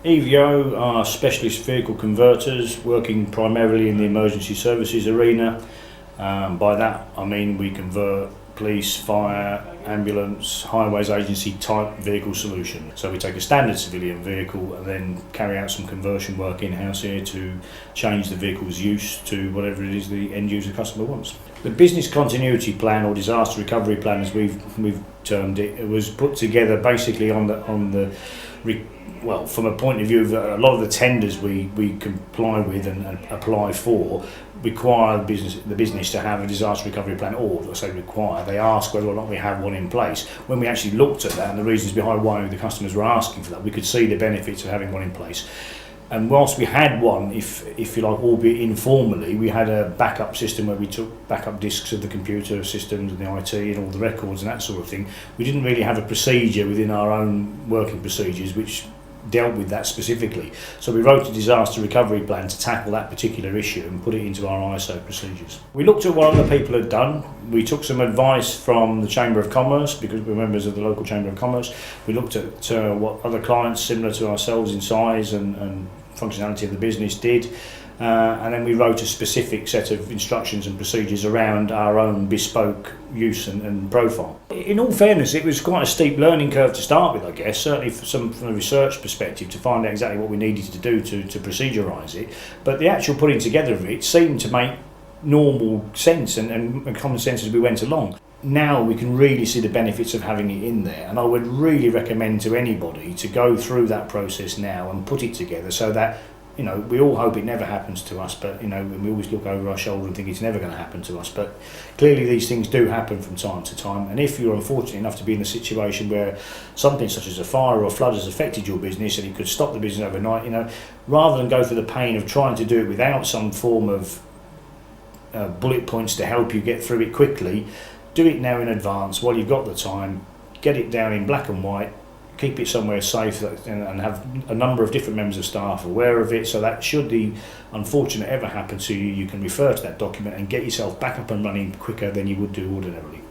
EVO are specialist vehicle converters working primarily in the emergency services arena. By that I mean we convert police, fire, ambulance, highways agency type vehicle solution. So we take a standard civilian vehicle and then carry out some conversion work in-house here to change the vehicle's use to whatever it is the end user customer wants. The business continuity plan or disaster recovery plan, as we've termed it, it was put together basically from a point of view of a lot of the tenders we comply with and apply for require the business to have a disaster recovery plan, or I say require, they ask whether or not we have one in place. When we actually looked at that and the reasons behind why the customers were asking for that, we could see the benefits of having one in place. And whilst we had one, if you like, albeit informally, we had a backup system where we took backup disks of the computer systems and the IT and all the records and that sort of thing. We didn't really have a procedure within our own working procedures which dealt with that specifically. So we wrote a disaster recovery plan to tackle that particular issue and put it into our ISO procedures. We looked at what other people had done. We took some advice from the Chamber of Commerce because we're members of the local Chamber of Commerce. We looked at what other clients similar to ourselves in size and functionality of the business did. And then we wrote a specific set of instructions and procedures around our own bespoke use and profile. In all fairness, it was quite a steep learning curve to start with, I guess, certainly from a research perspective, to find out exactly what we needed to do to procedurise it. But the actual putting together of it seemed to make normal sense and common sense as we went along. Now we can really see the benefits of having it in there, and I would really recommend to anybody to go through that process now and put it together so that, you know, we all hope it never happens to us, but, you know, we always look over our shoulder and think it's never going to happen to us. But clearly these things do happen from time to time, and if you're unfortunate enough to be in a situation where something such as a fire or a flood has affected your business and it could stop the business overnight, you know, rather than go through the pain of trying to do it without some form of bullet points to help you get through it quickly, do it now in advance while you've got the time, get it down in black and white, keep it somewhere safe and have a number of different members of staff aware of it, so that should the unfortunate ever happen to you, you can refer to that document and get yourself back up and running quicker than you would do ordinarily.